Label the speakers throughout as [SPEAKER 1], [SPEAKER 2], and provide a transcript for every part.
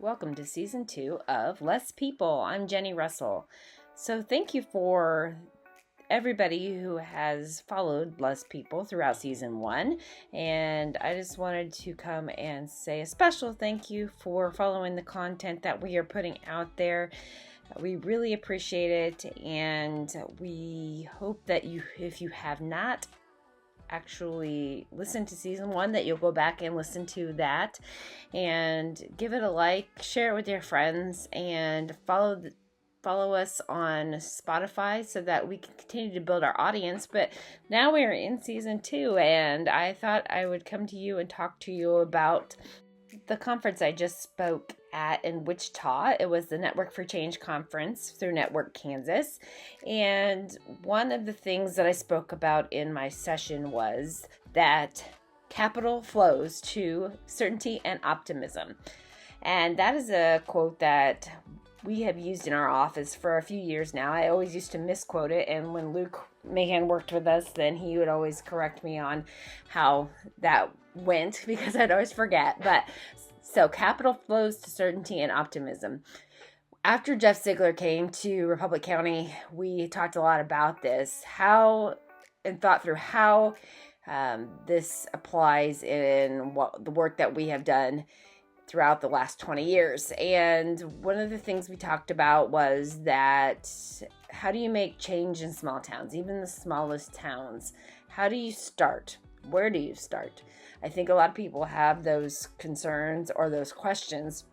[SPEAKER 1] Welcome to season 2 of Less People. I'm Jenny Russell. So thank you for everybody who has followed Less People throughout season 1. And I just wanted to come and say a special thank you for following the content that we are putting out there. We really appreciate it, and we hope that if you have not actually listened to season 1, that you'll go back and listen to that and give it a like, share it with your friends, and follow us on Spotify so that we can continue to build our audience. But now we're in season 2, and I thought I would come to you and talk to you about the conference I just spoke at in Wichita. It was the Network for Change conference through Network Kansas. And one of the things that I spoke about in my session was that capital flows to certainty and optimism. And that is a quote that we have used in our office for a few years now. I always used to misquote it, and when Luke Mahan worked with us, then he would always correct me on how that went because I'd always forget. But so capital flows to certainty and optimism. After Jeff Ziegler came to Republic County, we talked a lot about this, and thought through how this applies in the work that we have done throughout the last 20 years. And one of the things we talked about was that how do you make change in small towns, even the smallest towns? How do you start? Where do you start? I think a lot of people have those concerns or those questions.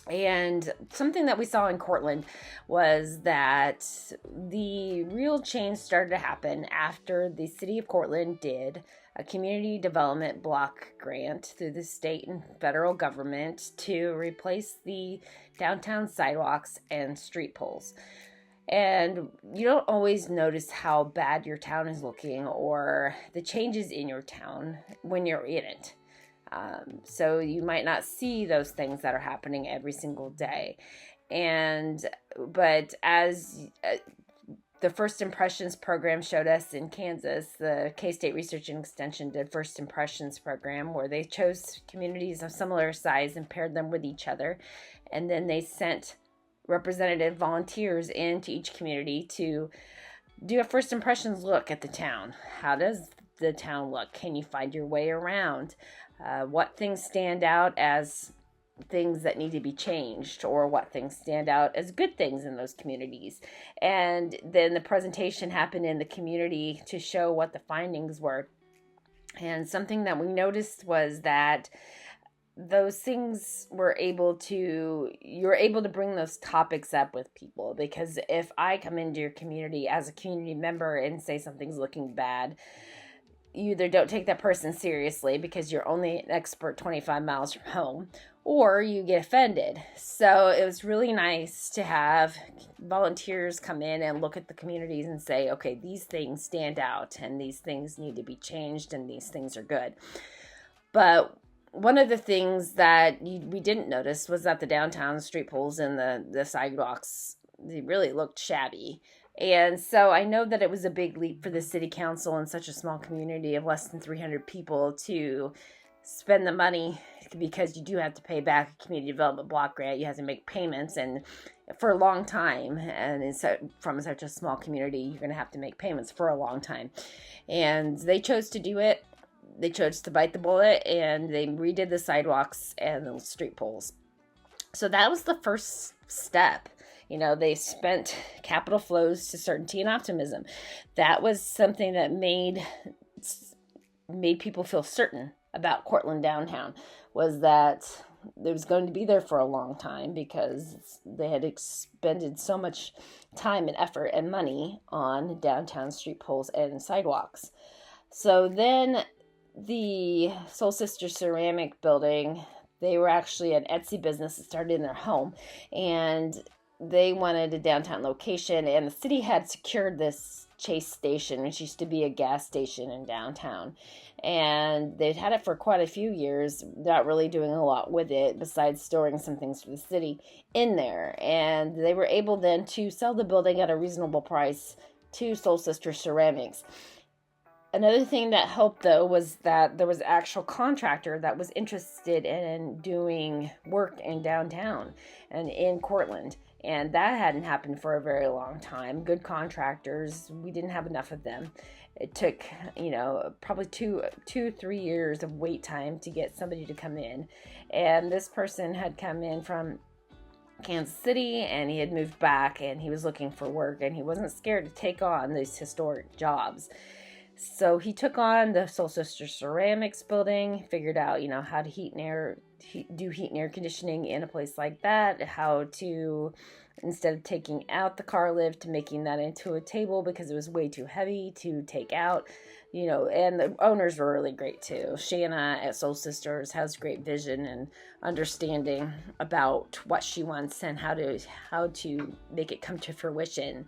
[SPEAKER 1] And something that we saw in Courtland was that the real change started to happen after the city of Courtland did a community development block grant through the state and federal government to replace the downtown sidewalks and street poles. And you don't always notice how bad your town is looking or the changes in your town when you're in it. So you might not see those things that are happening every single day. But as the First Impressions program showed us in Kansas, the K-State Research and Extension did First Impressions program, where they chose communities of similar size and paired them with each other. And then they sent representative volunteers into each community to do a First Impressions look at the town. How does the town look? Can you find your way around? What things stand out as things that need to be changed, or what things stand out as good things in those communities? And then the presentation happened in the community to show what the findings were. And something that we noticed was that those things you're able to bring those topics up with people, because if I come into your community as a community member and say something's looking bad, you either don't take that person seriously because you're only an expert 25 miles from home, or you get offended. So it was really nice to have volunteers come in and look at the communities and say, okay, these things stand out and these things need to be changed and these things are good. But one of the things that we didn't notice was that the downtown street poles and the sidewalks, they really looked shabby. And so I know that it was a big leap for the city council in such a small community of less than 300 people to spend the money, because you do have to pay back a community development block grant. You have to make payments, and for a long time, and from such a small community, you're going to have to make payments for a long time. And they chose to do it. They chose to bite the bullet, and they redid the sidewalks and the street poles. So that was the first step. They spent capital flows to certainty and optimism. That was something that made people feel certain about Courtland downtown, was that it was going to be there for a long time because they had expended so much time and effort and money on downtown street poles and sidewalks. So then the Soul Sister Ceramic building, they were actually an Etsy business that started in their home, and they wanted a downtown location, and the city had secured this Chase station, which used to be a gas station in downtown. And they'd had it for quite a few years, not really doing a lot with it besides storing some things for the city in there. And they were able then to sell the building at a reasonable price to Soul Sister Ceramics. Another thing that helped, though, was that there was an actual contractor that was interested in doing work in downtown and in Courtland. And that hadn't happened for a very long time. Good contractors, we didn't have enough of them. It took, probably 3 years of wait time to get somebody to come in. And this person had come in from Kansas City, and he had moved back, and he was looking for work, and he wasn't scared to take on these historic jobs. So he took on the Soul Sister Ceramics building, figured out, how to do heat and air conditioning in a place like that, how to, instead of taking out the car lift, to making that into a table because it was way too heavy to take out, and the owners were really great too. Shanna at Soul Sisters has great vision and understanding about what she wants and how to make it come to fruition.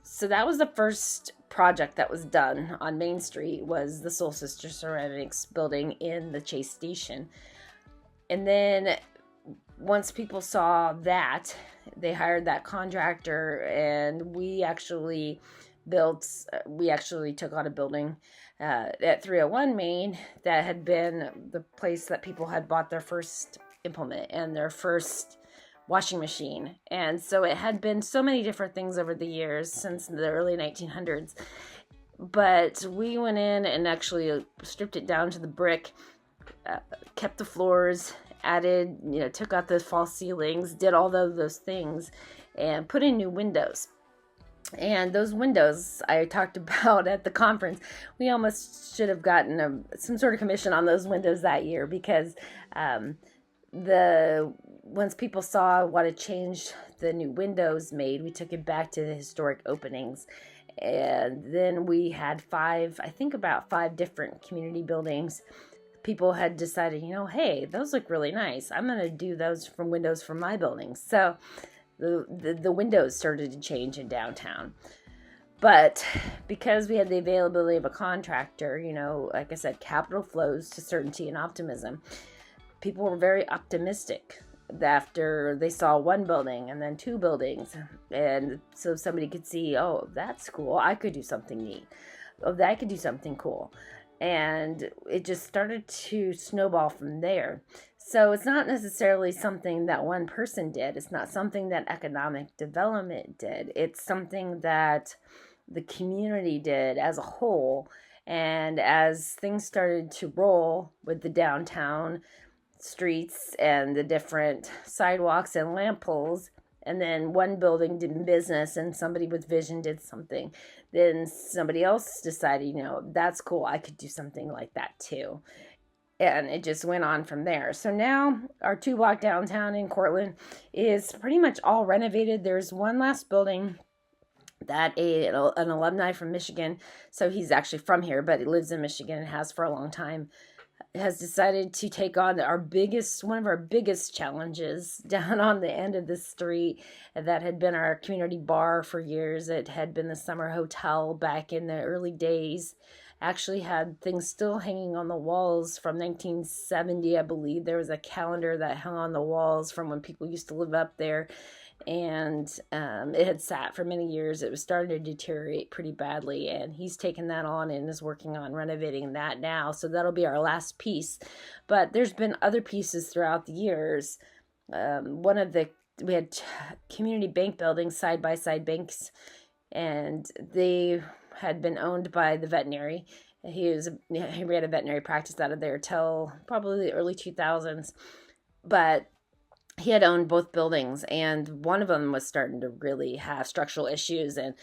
[SPEAKER 1] So that was the first project that was done on Main Street, was the Soul Sister Ceramics building in the Chase Station. And then once people saw that, they hired that contractor, and we actually took on a building at 301 Main that had been the place that people had bought their first implement and their first washing machine. And so it had been so many different things over the years since the early 1900s. But we went in and actually stripped it down to the brick, kept the floors, added, took out the false ceilings, did all those things, and put in new windows. And those windows I talked about at the conference, we almost should have gotten some sort of commission on those windows that year, because once people saw what a change the new windows made, we took it back to the historic openings. And then we had about five different community buildings. People had decided, hey, those look really nice. I'm going to do those from windows from my buildings. So the windows started to change in downtown. But because we had the availability of a contractor, like I said, capital flows to certainty and optimism. People were very optimistic after they saw one building and then two buildings. And so somebody could see, oh, that's cool. I could do something neat. Oh, I could do something cool. And it just started to snowball from there. So it's not necessarily something that one person did. It's not something that economic development did. It's something that the community did as a whole. And as things started to roll with the downtown streets and the different sidewalks and lamp poles, and then one building did business and somebody with vision did something, then somebody else decided, that's cool, I could do something like that too. And it just went on from there. So now our 2-block downtown in Courtland is pretty much all renovated. There's one last building that an alumni from Michigan, so he's actually from here, but he lives in Michigan and has for a long time, has decided to take on one of our biggest challenges down on the end of the street that had been our community bar for years. It had been the summer hotel back in the early days. Actually had things still hanging on the walls from 1970, I believe. There was a calendar that hung on the walls from when people used to live up there. And it had sat for many years. It was starting to deteriorate pretty badly, and he's taken that on and is working on renovating that now. So that'll be our last piece. But there's been other pieces throughout the years. We had community bank buildings, side-by-side banks, and they had been owned by the veterinary. He ran a veterinary practice out of there till probably the early 2000s. But he had owned both buildings, and one of them was starting to really have structural issues. And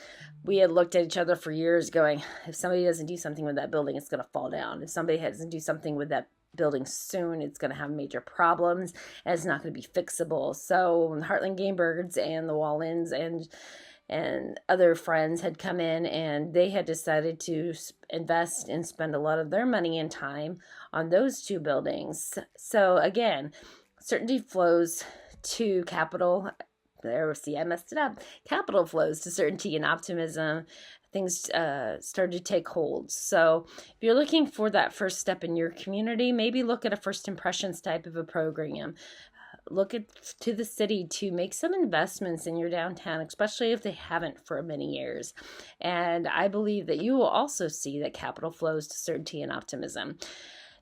[SPEAKER 1] we had looked at each other for years going, if somebody doesn't do something with that building, it's going to fall down. If somebody doesn't do something with that building soon, it's going to have major problems, and it's not going to be fixable. So Heartland Game Birds and the Wallins and other friends had come in, and they had decided to invest and spend a lot of their money and time on those two buildings. So again, certainty flows to capital. I messed it up. Capital flows to certainty and optimism. Things started to take hold. So if you're looking for that first step in your community, maybe look at a first impressions type of a program. look to the city to make some investments in your downtown, especially if they haven't for many years. And I believe that you will also see that capital flows to certainty and optimism.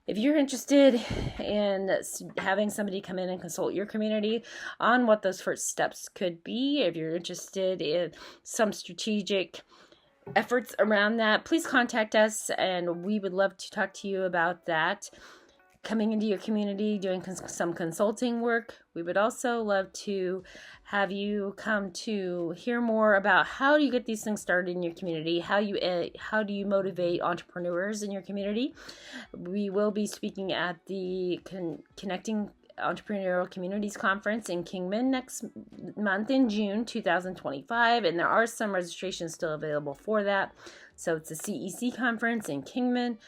[SPEAKER 1] If you're interested in having somebody come in and consult your community on what those first steps could be, if you're interested in some strategic efforts around that, please contact us, and we would love to talk to you about that. Coming into your community, doing some consulting work. We would also love to have you come to hear more about how do you get these things started in your community, how do you motivate entrepreneurs in your community. We will be speaking at the Connecting Entrepreneurial Communities Conference in Kingman next month in June 2025, and there are some registrations still available for that. So it's a CEC conference in Kingman,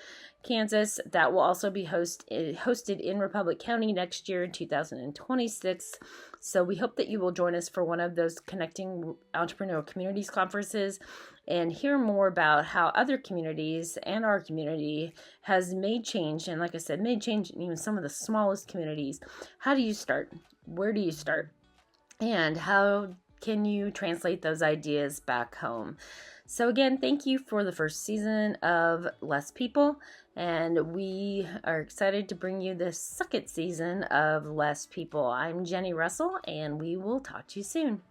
[SPEAKER 1] Kansas, that will also be hosted in Republic County next year in 2026. So we hope that you will join us for one of those Connecting Entrepreneurial Communities conferences and hear more about how other communities and our community has made change. And like I said, made change in even some of the smallest communities. How do you start? Where do you start? And how can you translate those ideas back home? So again, thank you for the first season of Less People, and we are excited to bring you the second season of Less People. I'm Jenny Russell, and we will talk to you soon.